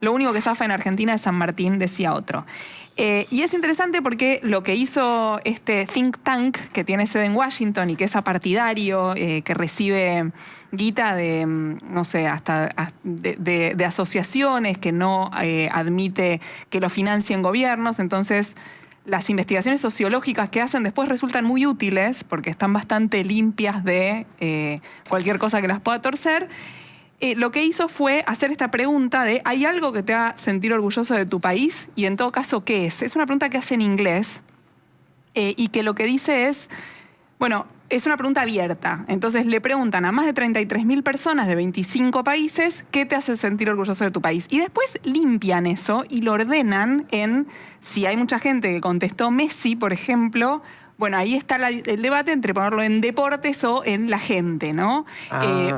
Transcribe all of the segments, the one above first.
Lo único que zafa en Argentina es San Martín, decía otro. Y es interesante porque lo que hizo este think tank, que tiene sede en Washington y que es apartidario, que recibe guita de, no sé, hasta de asociaciones, que no admite que lo financien gobiernos. Entonces, las investigaciones sociológicas que hacen después resultan muy útiles porque están bastante limpias de cualquier cosa que las pueda torcer. Lo que hizo fue hacer esta pregunta de ¿hay algo que te haga sentir orgulloso de tu país? Y en todo caso, ¿qué es? Es una pregunta que hace en inglés y que lo que dice es, bueno, es una pregunta abierta. Entonces le preguntan a más de 33.000 personas de 25 países ¿qué te hace sentir orgulloso de tu país? Y después limpian eso y lo ordenan en, si hay mucha gente que contestó Messi, por ejemplo, bueno, ahí está el debate entre ponerlo en deportes o en la gente, ¿no?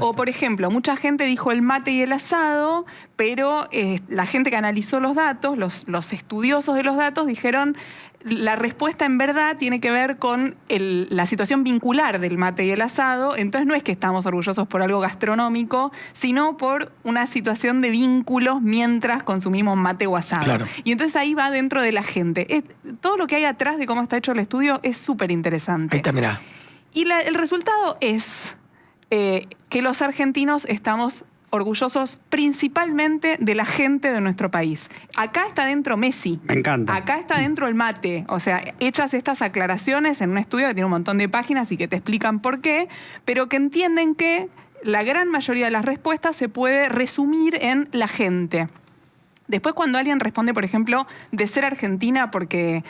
O, por ejemplo, mucha gente dijo el mate y el asado, pero la gente que analizó los datos, los estudiosos de los datos, dijeron la respuesta en verdad tiene que ver con la situación vincular del mate y el asado. Entonces no es que estamos orgullosos por algo gastronómico, sino por una situación de vínculos mientras consumimos mate o asado. Claro. Y entonces ahí va dentro de la gente. Todo lo que hay atrás de cómo está hecho el estudio es súper interesante. Ahí está, mirá. Y el resultado es que los argentinos estamos orgullosos principalmente de la gente de nuestro país. Acá está dentro Messi. Me encanta. Acá está dentro el mate. O sea, hechas estas aclaraciones en un estudio que tiene un montón de páginas y que te explican por qué, pero que entienden que la gran mayoría de las respuestas se puede resumir en la gente. Después, cuando alguien responde, por ejemplo, de ser argentina porque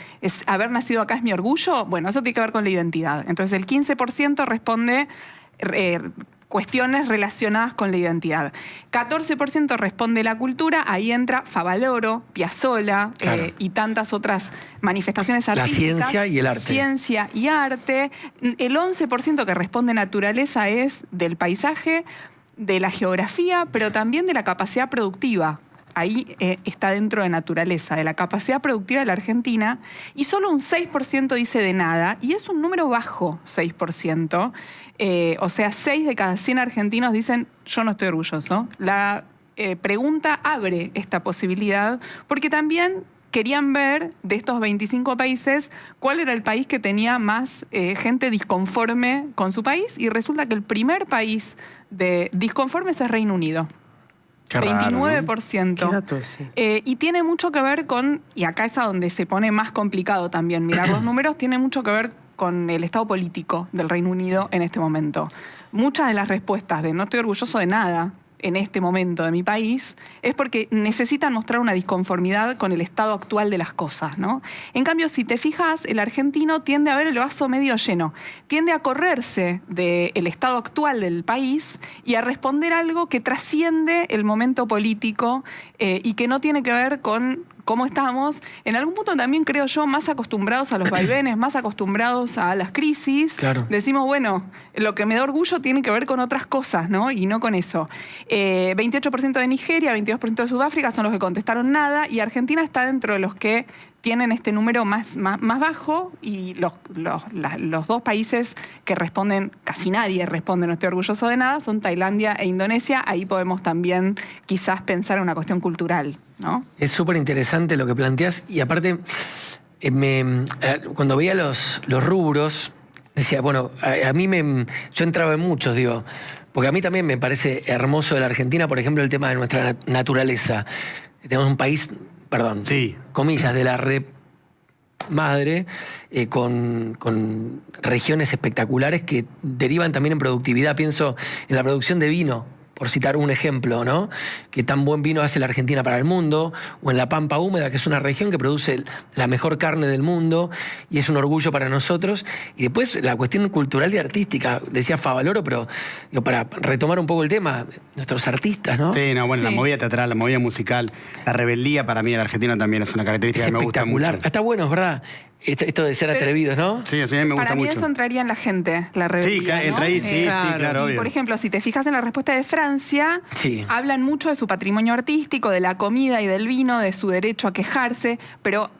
haber nacido acá es mi orgullo, bueno, eso tiene que ver con la identidad. Entonces, el 15% responde cuestiones relacionadas con la identidad. 14% responde la cultura, ahí entra Favaloro, Piazzolla, claro, y tantas otras manifestaciones artísticas. La ciencia y el arte. Ciencia y arte. El 11% que responde naturaleza es del paisaje, de la geografía, pero también de la capacidad productiva. Ahí está dentro de naturaleza, de la capacidad productiva de la Argentina, y solo un 6% dice de nada, y es un número bajo, 6%. O sea, 6 de cada 100 argentinos dicen, yo no estoy orgulloso. La pregunta abre esta posibilidad, porque también querían ver de estos 25 países cuál era el país que tenía más gente disconforme con su país, y resulta que el primer país de disconformes es Reino Unido. Qué 29%. raro, ¿no? Qué dato ese. Y tiene mucho que ver con, y acá es a donde se pone más complicado también mirar los números, tiene mucho que ver con el estado político del Reino Unido en este momento. Muchas de las respuestas de no estoy orgulloso de nada en este momento de mi país es porque necesitan mostrar una disconformidad con el estado actual de las cosas, ¿no? En cambio, si te fijas, el argentino tiende a ver el vaso medio lleno, tiende a correrse del estado actual del país y a responder algo que trasciende el momento político y que no tiene que ver con cómo estamos, en algún punto también creo yo, más acostumbrados a los vaivenes, más acostumbrados a las crisis. Claro. Decimos, bueno, lo que me da orgullo tiene que ver con otras cosas, ¿no? Y no con eso. 28% de Nigeria, 22% de Sudáfrica son los que contestaron nada, y Argentina está dentro de los que tienen este número más bajo, y los dos países que responden, casi nadie responde no estoy orgulloso de nada, son Tailandia e Indonesia. Ahí podemos también quizás pensar en una cuestión cultural, ¿no? Es súper interesante lo que planteás, y aparte, cuando veía los rubros, decía, bueno, yo entraba en muchos, digo, porque a mí también me parece hermoso de la Argentina, por ejemplo, el tema de nuestra naturaleza. Tenemos un país, perdón, sí, comillas, de la madre, con regiones espectaculares que derivan también en productividad. Pienso en la producción de vino, por citar un ejemplo, ¿no? Que tan buen vino hace la Argentina para el mundo, o en la Pampa Húmeda, que es una región que produce la mejor carne del mundo y es un orgullo para nosotros. Y después la cuestión cultural y artística, decía Favaloro, pero digo, para retomar un poco el tema, nuestros artistas, ¿no? Sí, no, bueno, sí. La movida teatral, la movida musical, la rebeldía para mí en la Argentina también es una característica que me gusta mucho. Está bueno, es verdad. Esto de ser atrevidos, ¿no? Sí, así a mí me gusta mucho. Para mí eso entraría en la gente, la rebeldía, sí, entra ahí, ¿no? Sí, claro. Sí, claro, obvio. Y, por ejemplo, si te fijas en la respuesta de Francia, sí, hablan mucho de su patrimonio artístico, de la comida y del vino, de su derecho a quejarse, pero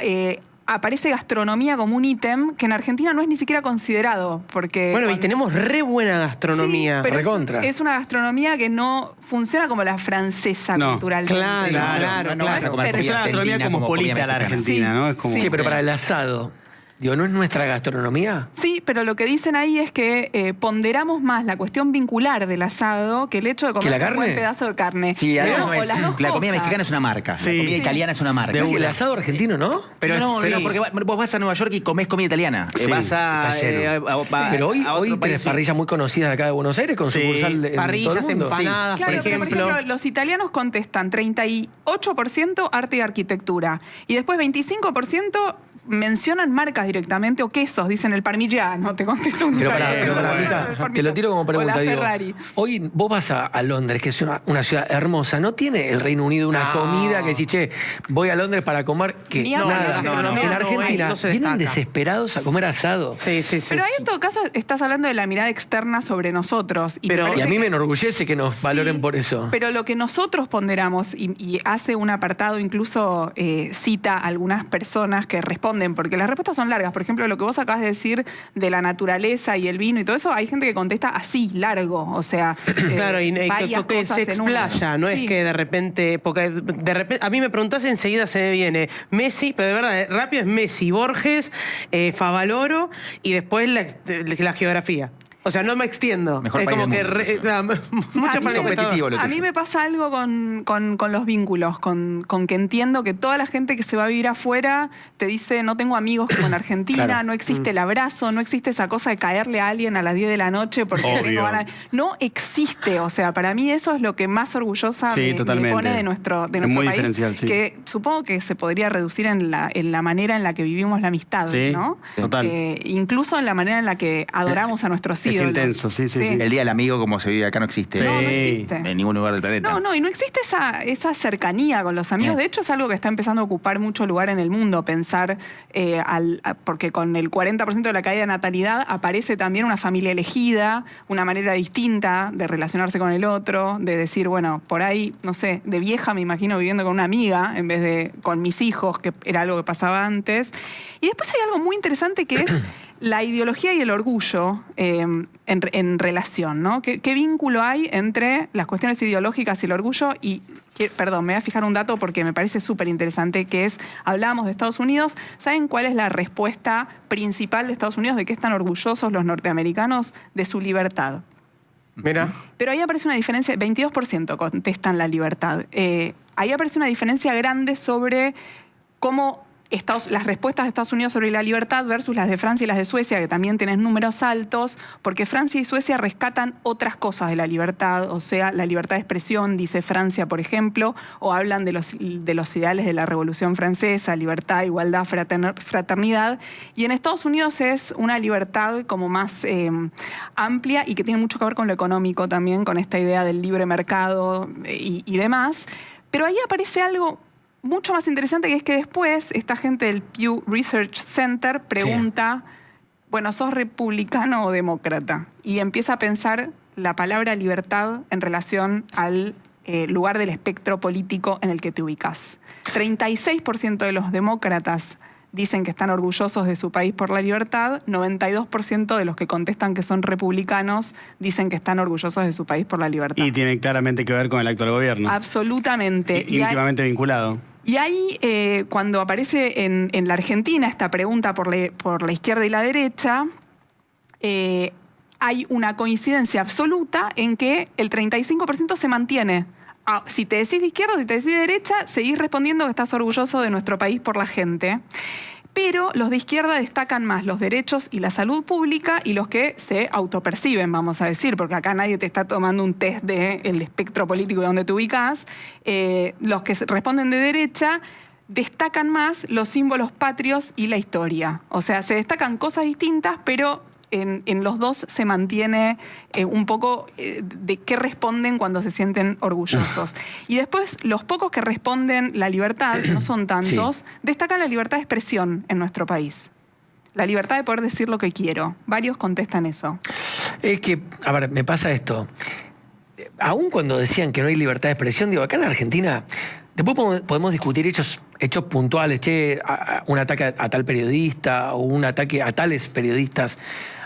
aparece gastronomía como un ítem que en Argentina no es ni siquiera considerado. Porque Bueno, y tenemos re buena gastronomía. Sí, pero Recontra. es una gastronomía que no funciona como la francesa No. culturalmente. Claro. No vas a comer Es comida una gastronomía argentina cosmopolita la comida Argentina, Sí, ¿no? Es como... sí. Sí, pero para el asado, digo, ¿no es nuestra gastronomía? Sí, pero lo que dicen ahí es que ponderamos más la cuestión vincular del asado que el hecho de ¿Que comer la un buen carne? pedazo de carne. Sí, además No, no o es. las dos La comida cosas. mexicana es una marca. Sí. La comida Sí. italiana es una marca. Casi el asado argentino, ¿no? Pero, No, pero sí. porque vos vas a Nueva York y comés comida italiana. Sí, Vas a, está lleno. Pero hoy a otro tenés país y- parrillas muy conocidas de acá de Buenos Aires con Sí. sucursal en todo el Parrillas, mundo. empanadas, Claro, por pero, por ejemplo. ejemplo, los italianos contestan 38% arte y arquitectura. Y después 25% mencionan marcas directamente o quesos, dicen el parmigiano, te contesto un Pero italiano. pará, Mica, te lo tiro como pregunta. O la Digo, Ferrari. hoy vos vas a Londres, que es una ciudad hermosa, ¿no tiene el Reino Unido una No. comida que decís, che, voy a Londres para comer? Que Ni hablar de nada. gastronomía, En no, Argentina no se vienen destaca. desesperados a comer asado. Sí. Pero ahí en todo caso estás hablando de la mirada externa sobre nosotros. Y, Pero- me Y parece a mí que- me enorgullece que nos valoren Sí, por eso. Pero lo que nosotros ponderamos, y hace un apartado, incluso cita a algunas personas que responden, porque las respuestas son largas. Por ejemplo, lo que vos acabas de decir de la naturaleza y el vino y todo eso, hay gente que contesta así, largo. O sea, Claro, y varias que cosas se en una. explaya, no Sí. es que de repente, porque de repente, a mí me preguntás enseguida se me viene Messi, pero de verdad, rápido es Messi, Borges, Favaloro y después la geografía. O sea, no me extiendo. Mejor es país como del que mundo. mucho A mí- para el competitivo lo A tuyo. mí me pasa algo con los vínculos, con que entiendo que toda la gente que se va a vivir afuera te dice no tengo amigos como en Argentina, Claro. no existe el abrazo, no existe esa cosa de caerle a alguien a las 10 de la noche porque Obvio. tengo ganas. No existe, o sea, para mí eso es lo que más orgullosa Sí, me totalmente. pone de nuestro Es muy país, diferencial, sí. que supongo que se podría reducir en la manera en la que vivimos la amistad, Sí, ¿no? total. Incluso en la manera en la que adoramos a nuestros Es ídolos. intenso, sí. El día del amigo, como se vive acá, no existe. Sí. No, no existe. En ningún lugar del planeta. No, y no existe esa cercanía con los amigos. Sí. De hecho, es algo que está empezando a ocupar mucho lugar en el mundo, pensar, porque con el 40% de la caída de natalidad aparece también una familia elegida, una manera distinta de relacionarse con el otro, de decir, bueno, por ahí, no sé, de vieja me imagino viviendo con una amiga en vez de con mis hijos, que era algo que pasaba antes. Y después hay algo muy interesante que es la ideología y el orgullo en relación, ¿no? ¿Qué vínculo hay entre las cuestiones ideológicas y el orgullo? Perdón, me voy a fijar un dato porque me parece súper interesante, que es, hablábamos de Estados Unidos, ¿saben cuál es la respuesta principal de Estados Unidos? ¿De qué están orgullosos los norteamericanos? De su libertad. Mira. Pero ahí aparece una diferencia, 22% contestan la libertad. Ahí aparece una diferencia grande sobre cómo las respuestas de Estados Unidos sobre la libertad versus las de Francia y las de Suecia, que también tienen números altos, porque Francia y Suecia rescatan otras cosas de la libertad, o sea, la libertad de expresión, dice Francia, por ejemplo, o hablan de los ideales de la Revolución Francesa, libertad, igualdad, fraternidad, y en Estados Unidos es una libertad como más amplia y que tiene mucho que ver con lo económico también, con esta idea del libre mercado y demás, pero ahí aparece algo mucho más interesante, que es que después esta gente del Pew Research Center pregunta, bueno, ¿sos republicano o demócrata? Y empieza a pensar la palabra libertad en relación al lugar del espectro político en el que te ubicas. 36% de los demócratas dicen que están orgullosos de su país por la libertad, 92% de los que contestan que son republicanos dicen que están orgullosos de su país por la libertad. Y tiene claramente que ver con el actual gobierno. Absolutamente. Íntimamente vinculado. Y ahí, cuando aparece en la Argentina esta pregunta por la izquierda y la derecha, hay una coincidencia absoluta en que el 35% se mantiene. Si te decís de izquierda o si te decís de derecha, seguís respondiendo que estás orgulloso de nuestro país por la gente. Pero los de izquierda destacan más los derechos y la salud pública y los que se autoperciben, vamos a decir, porque acá nadie te está tomando un test del espectro político de donde te ubicás. Los que responden de derecha destacan más los símbolos patrios y la historia. O sea, se destacan cosas distintas, pero en los dos se mantiene un poco de qué responden cuando se sienten orgullosos. Y después, los pocos que responden la libertad, que no son tantos, destacan la libertad de expresión en nuestro país. La libertad de poder decir lo que quiero. Varios contestan eso. Es que, a ver, me pasa esto. Aún cuando decían que no hay libertad de expresión, digo, acá en la Argentina Después podemos discutir hechos puntuales, un ataque a tal periodista o un ataque a tales periodistas.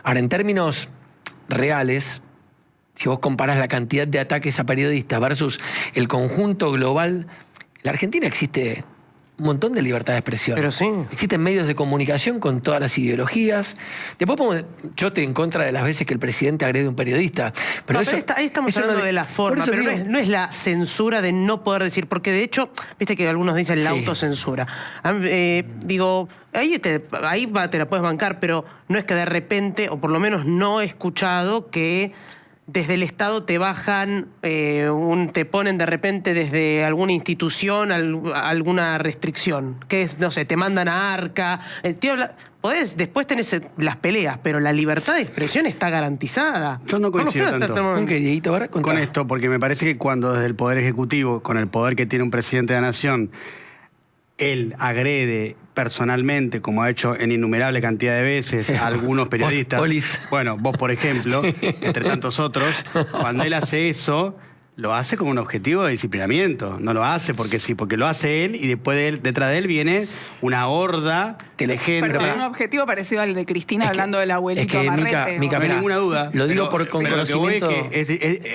Ahora, en términos reales, si vos comparás la cantidad de ataques a periodistas versus el conjunto global, en la Argentina existe un montón de libertad de expresión. Pero sí. Existen medios de comunicación con todas las ideologías. Después, yo estoy en contra de las veces que el presidente agrede a un periodista. Pero ahí estamos hablando de la forma, pero no es la censura de no poder decir, porque de hecho, viste que algunos dicen la autocensura. Digo, ahí te la puedes bancar, pero no es que de repente, o por lo menos no he escuchado que desde el Estado te bajan, te ponen de repente desde alguna institución alguna restricción. Que es, no sé, te mandan a Arca. Después tenés las peleas, pero la libertad de expresión está garantizada. Yo no coincido tanto. ¿Con qué, Dieguito? Ahora, con esto, porque me parece que cuando desde el Poder Ejecutivo, con el poder que tiene un presidente de la Nación, él agrede personalmente, como ha hecho en innumerable cantidad de veces, a algunos periodistas. Bueno, vos, por ejemplo, entre tantos otros, cuando él hace eso, lo hace como un objetivo de disciplinamiento. No lo hace porque sí, porque lo hace él y después detrás de él viene una horda de gente. Pero un objetivo parecido al de Cristina hablando del abuelito Amarrete. Mica, no hay ninguna duda. Lo digo con conocimiento.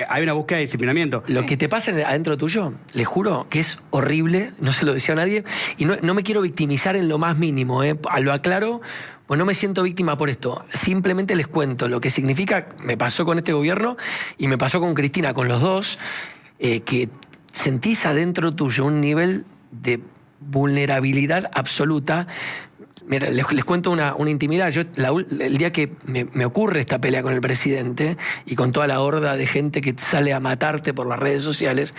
Hay una búsqueda de disciplinamiento. Lo que te pasa adentro tuyo, les juro que es horrible, no se lo decía a nadie, y no me quiero victimizar en lo más mínimo, lo aclaro. Pues no me siento víctima por esto. Simplemente les cuento lo que significa, me pasó con este gobierno y me pasó con Cristina, con los dos, que sentís adentro tuyo un nivel de vulnerabilidad absoluta. Mira, les cuento una intimidad. Yo, el día que me ocurre esta pelea con el presidente y con toda la horda de gente que sale a matarte por las redes sociales,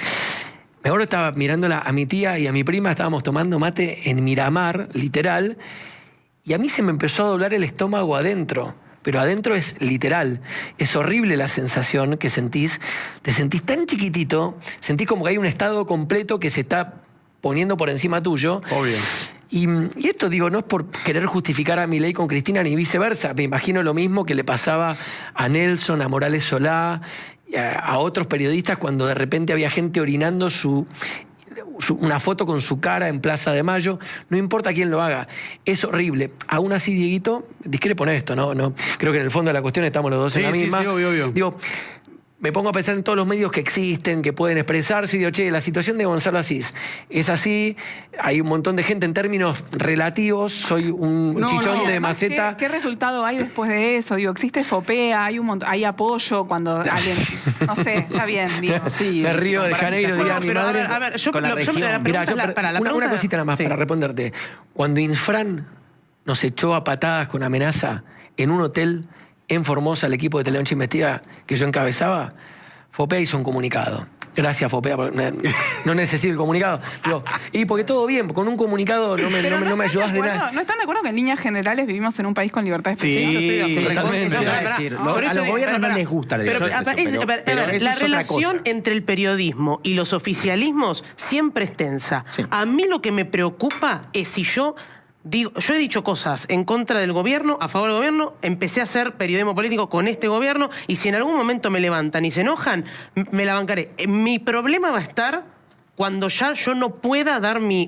me acuerdo estaba mirándola a mi tía y a mi prima, estábamos tomando mate en Miramar, literal, y a mí se me empezó a doblar el estómago adentro. Pero adentro es literal. Es horrible la sensación que sentís. Te sentís tan chiquitito, sentís como que hay un estado completo que se está poniendo por encima tuyo. Obvio. Y esto, digo, no es por querer justificar a Milei con Cristina ni viceversa. Me imagino lo mismo que le pasaba a Nelson, a Morales Solá, a otros periodistas cuando de repente había gente orinando una foto con su cara en Plaza de Mayo. No importa quién lo haga, es horrible. Aún así, Dieguito, discrepo en esto, ¿no? Creo que en el fondo de la cuestión estamos los dos en la misma. Sí, obvio. Digo, me pongo a pensar en todos los medios que existen, que pueden expresarse, y digo, che, la situación de Gonzalo Asís es así, hay un montón de gente en términos relativos, soy un chichón de maceta. ¿Qué resultado hay después de eso? Digo, existe FOPEA, hay apoyo cuando alguien, no sé, está bien, digo. Sí, me río de Janeiro, diga mi madre. A ver, una cosita nada más para responderte. Cuando Infran nos echó a patadas con amenaza en un hotel en Formosa, el equipo de Telenoche Investiga que yo encabezaba, FOPEA hizo un comunicado. Gracias, FOPEA, no necesito el comunicado. Digo, y porque todo bien, con un comunicado no me ayudás de nada. ¿No están de acuerdo que en líneas generales vivimos en un país con libertad de expresión? Sí, totalmente. A los gobiernos no les gusta la la relación entre el periodismo y los oficialismos siempre es tensa. Sí. A mí lo que me preocupa es si yo he dicho cosas en contra del gobierno, a favor del gobierno, empecé a hacer periodismo político con este gobierno y si en algún momento me levantan y se enojan, me la bancaré. Mi problema va a estar cuando ya yo no pueda dar mi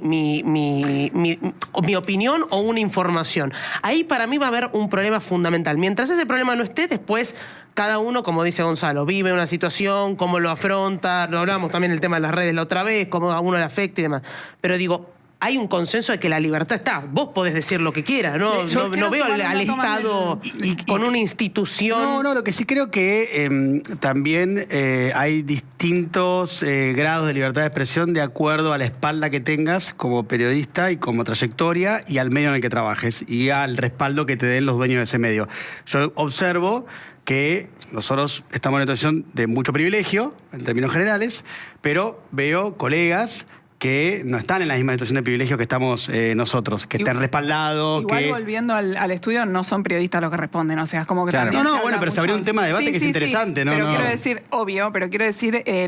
opinión o una información. Ahí para mí va a haber un problema fundamental. Mientras ese problema no esté, después cada uno, como dice Gonzalo, vive una situación, cómo lo afronta, lo hablamos también del tema de las redes la otra vez, cómo a uno le afecta y demás. Pero digo, hay un consenso de que la libertad está. Vos podés decir lo que quieras, ¿no? No veo al Estado con una institución. No, lo que sí creo que también hay distintos grados de libertad de expresión de acuerdo a la espalda que tengas como periodista y como trayectoria y al medio en el que trabajes y al respaldo que te den los dueños de ese medio. Yo observo que nosotros estamos en una situación de mucho privilegio, en términos generales, pero veo colegas que no están en la misma situación de privilegio que estamos nosotros, que están respaldados. Igual volviendo al estudio, no son periodistas los que responden, o sea, es como que claro. Pero se abrió un tema de debate que es interesante, ¿no? Pero quiero decir, obvio,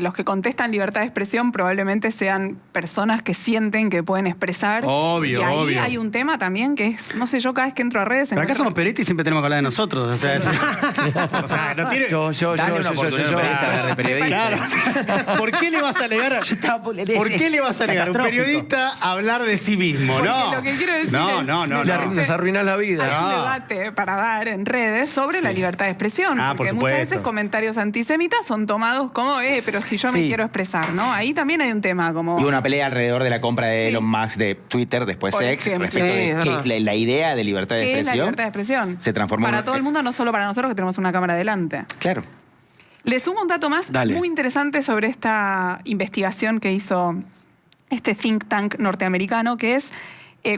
los que contestan libertad de expresión probablemente sean personas que sienten que pueden expresar. Obvio, y ahí obvio. hay un tema también que es, no sé, yo cada vez que entro a redes... Pero acá somos periodistas y siempre tenemos que hablar de nosotros, o sea, no tiene... Yo. Claro. ¿Por qué le vas a negar? ¿Por qué le vas vas a negar a un periodista a hablar de sí mismo, Porque ¿no? lo que quiero decir no, es- no, no, me no. parece- Nos arruinas la vida. Hay un No. debate para dar en redes sobre la libertad de expresión. Ah, por porque muchas supuesto. veces comentarios antisemitas son tomados como, pero si yo me Sí. quiero expresar, ¿no? Ahí también hay un tema como... Y una pelea alrededor de la compra de Sí. Elon Musk de Twitter, después Por X, ejemplo. respecto Sí, de es que verdad. la idea de libertad de ¿Qué es la expresión libertad de expresión? se transformó Para en todo el mundo, no solo para nosotros que tenemos una cámara delante. Claro. Le sumo un dato más Dale. muy interesante sobre esta investigación que hizo este think tank norteamericano, que es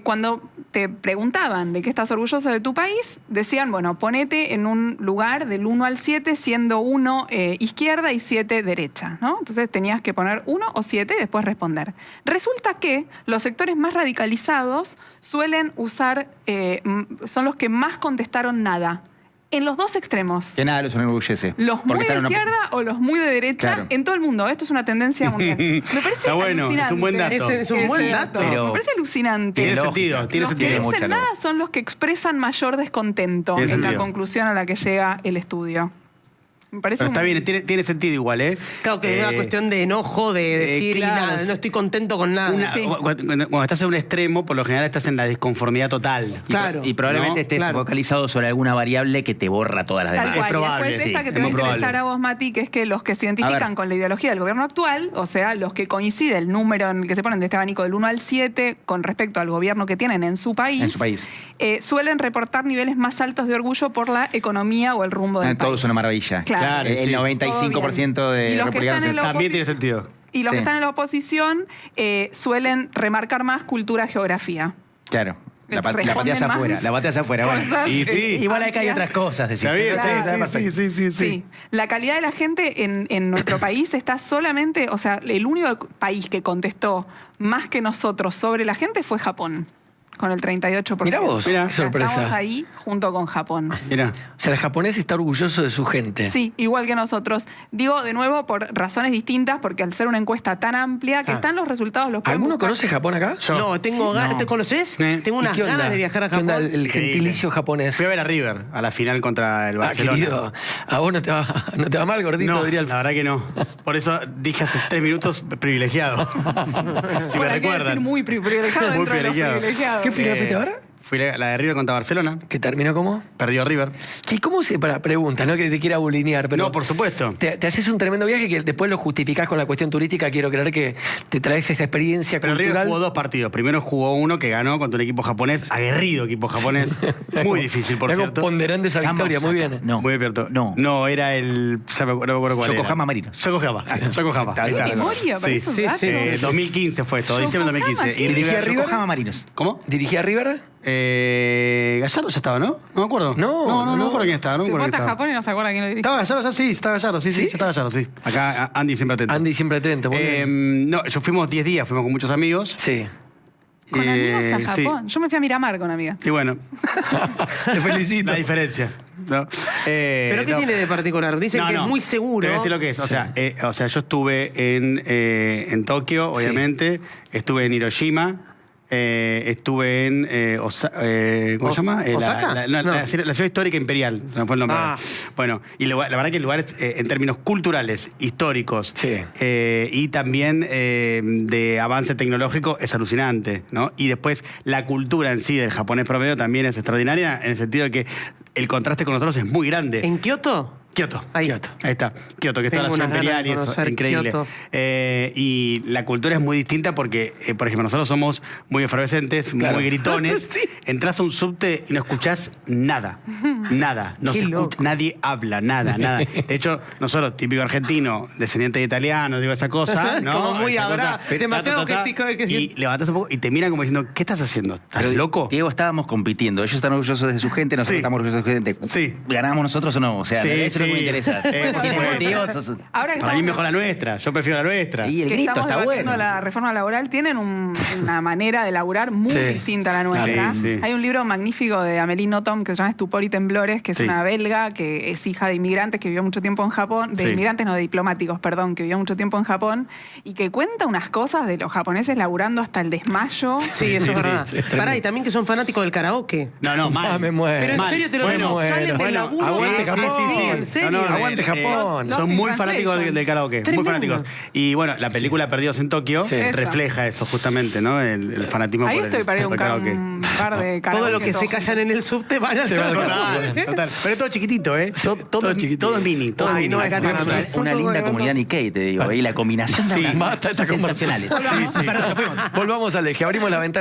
cuando te preguntaban de qué estás orgulloso de tu país, decían, bueno, ponete en un lugar del 1 al 7, siendo 1 izquierda y 7 derecha, ¿no? Entonces tenías que poner 1 o 7 y después responder. Resulta que los sectores más radicalizados suelen usar, son los que más contestaron nada. En los dos extremos. Que nada los enorgullece. Los muy Porque de están en una- izquierda o los muy de derecha Claro. en todo el mundo. Esto es una tendencia mundial. Me parece Está bueno, alucinante. es un buen dato. Es un buen dato. Pero- Me parece alucinante. Tiene lógica. sentido, tiene Los que sentido. mucha dicen nada lógica. son los que expresan mayor descontento Tiene en la sentido. conclusión a la que llega el estudio. Me parece Pero está un- bien, tiene sentido igual, ¿eh? Claro que es una cuestión de enojo, de decir, y claro, nada, no estoy contento con nada. Sí. Cuando estás en un extremo, por lo general estás en la disconformidad total. Claro. Y probablemente ¿No? estés Claro. focalizado sobre alguna variable que te borra todas las Tal demás. cual. Es probable, y después sí, esta que es te va a muy interesar probable. a vos, Mati, que es que los que se A identifican ver. con la ideología del gobierno actual, o sea, los que coincide el número en el que se ponen de este abanico del 1 al 7 con respecto al gobierno que tienen en su país, suelen reportar niveles más altos de orgullo por la economía o el rumbo del Todo país. es una maravilla. Claro, El sí. 95% Todo bien. Y de los que republicanos... están en la También oposi- tiene sentido. Y los Sí. que están en la oposición suelen remarcar más cultura, geografía. Claro. La Responden pateas más afuera. La pateas afuera. Bueno. cosas, Y sí. Igual acá hay amplias. otras cosas, decís. Está bien, Claro. sí. La calidad de la gente en nuestro país está solamente, o sea, el único país que contestó más que nosotros sobre la gente fue Japón, con el 38%. Mirá vos, Mirá. qué sorpresa. Estamos ahí junto con Japón. Mira. O sea, el japonés está orgulloso de su gente. Sí, igual que nosotros. Digo, de nuevo, por razones distintas, porque al ser una encuesta tan amplia, que están los resultados, los pueden ¿Alguno buscar. conoce Japón acá? No, tengo ganas. no. ¿Te conoces? Sí. Tengo ¿Y unas qué onda? ganas de viajar a ¿Qué onda Japón. el gentilicio japonés? Fui a ver a River a la final contra el Barcelona. Querido, a vos no te va mal, gordito, No, diría el... la verdad que no. Por eso dije hace 3 minutos privilegiado. si Bueno, me hay que recuerdan. decir muy privilegiado Muy dentro de los privilegiado. privilegiados. ¿Qué final fuiste ahora? Fui la de River contra Barcelona. ¿Que terminó cómo? Perdió River. ¿Y cómo se...? Para pregunta, no que te quiera bulinear, pero... No, por supuesto. Te haces un tremendo viaje que después lo justificás con la cuestión turística. Quiero creer que te traes esa experiencia Pero River cultural. jugó 2 partidos. Primero jugó uno que ganó contra un equipo japonés, aguerrido equipo japonés. Muy difícil, por Algo cierto. ponderante esa Kama victoria, muy Osaka. bien. No. Muy despierto. No. No, era el. Ya no me acuerdo cuál Yokohama era. Marinos. Yokohama. Yokohama. Está Ahí bien. está. memoria para esos Sí, datos. sí. 2015 fue esto, diciembre de 2015. Yokohama, Y ¿dirigía River. River? Yokohama Marinos. ¿Cómo? ¿Dirigía a River? Gallardo ya estaba, ¿no? No me acuerdo. No me acuerdo quién estaba. No me Se acuerdo fue quién hasta estaba. Japón y no se acuerda quién lo dirigió. ¿Estaba Gallardo ya? Sí, estaba Gallardo. Sí, ya estaba Gallardo, sí. Acá Andy siempre atento. Andy siempre atento, muy bien. No, yo fuimos 10 días, fuimos con muchos amigos. Sí. Con amigos a sí. Japón. Yo me fui a Miramar con amigas. Y bueno, Te felicito. la diferencia. ¿no? ¿Pero qué no. tiene de particular? Dicen que es muy seguro. Te voy a decir lo que es. O sea, yo estuve en Tokio, obviamente. Estuve en Hiroshima. Estuve en ¿cómo se llama? ¿Osaka? La No. ciudad histórica imperial, no fue el nombre. Ah. Bueno, y la verdad que el lugar es, en términos culturales, históricos Sí. y también de avance tecnológico es alucinante, ¿no? Y después la cultura en sí del japonés promedio también es extraordinaria en el sentido de que el contraste con nosotros es muy grande. ¿En Kioto? Kioto. Ahí. Kioto. Ahí está, Kioto, que está la Tengo ciudad unas ganas imperial de y eso, conocer increíble. Kioto. Y la cultura es muy distinta porque, por ejemplo, nosotros somos muy efervescentes, Claro. muy gritones. Sí. Entras a un subte y no escuchás nada. Nada. No Qué se loco. escucha, nadie habla, nada. De hecho, nosotros, típico argentino, descendiente de italiano, digo esa cosa, ¿no? Como muy Esa habrá, cosa, demasiado gesto de que sí. Y levantás un poco y te miran como diciendo, ¿qué estás haciendo? ¿Estás loco? Diego, estábamos compitiendo. Ellos están orgullosos de su gente, nosotros Sí. estamos orgullosos de su gente. Sí. ¿Ganamos nosotros o no? O sea, Sí, eso es lo que me sí. interesa. Por ¿Tienes supuesto. motivos? Ahora que Para mí estamos- mejor la nuestra, yo prefiero la nuestra. Y el que grito estamos está debatiendo bueno. la reforma laboral, tienen una manera de laburar muy Sí. distinta a la nuestra. Sí, sí. Hay un libro magnífico de Amélie Nothomb que se llama Estupor y Temblores, que es Sí. una belga que es hija de inmigrantes que vivió mucho tiempo en Japón, de Sí. inmigrantes no, de diplomáticos, perdón, que vivió mucho tiempo en Japón, y que cuenta unas cosas de los japoneses laburando hasta el desmayo. Sí, eso sí, es verdad. sí, es tremendo. Pará, y también que son fanáticos del karaoke. No, mal. Ah, me muero. Pero en Mal. serio te lo Bueno, digo, salen del bueno, laburo. aguante Sí, Japón. sí, sí, en serio? Aguante Japón. Lost Son in muy fanáticos Translation. del karaoke. Tremendo. Muy fanáticos. Y bueno, la película Perdidos en Tokio Sí. refleja eso justamente, ¿no? El fanatismo Ahí por estoy para ir a por un, el karaoke. un par de karaoke. Todo lo que se todos. callan en el subte van a Se van a Total, total. Pero es todo chiquitito, ¿eh? Todo chiquitito. todo es mini. Todo Ay, es mini. no, es Acá para tenemos mí. Una linda comunidad Nikkei, te digo. Y la combinación de Sí. ambas Mata esa sensacionales. conversación. Perdón, nos fuimos. Volvamos al eje. Abrimos la ventana.